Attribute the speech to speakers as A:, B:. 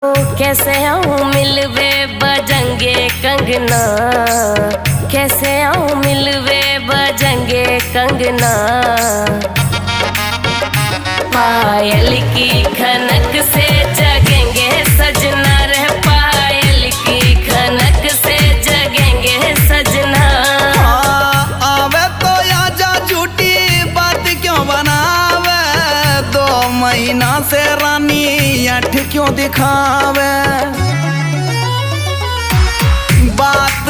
A: कैसे आऊँ मिलवे बजंगे कंगना, कैसे आऊँ मिलवे बजंगे कंगना। पायल की खनक से जगेंगे सजना रे, पायल की खनक से जगेंगे सजना।
B: आवे तो आजा झूठी बात क्यों बनावे, 2 महीना से रानी ऐठ क्यों दिखावे। बात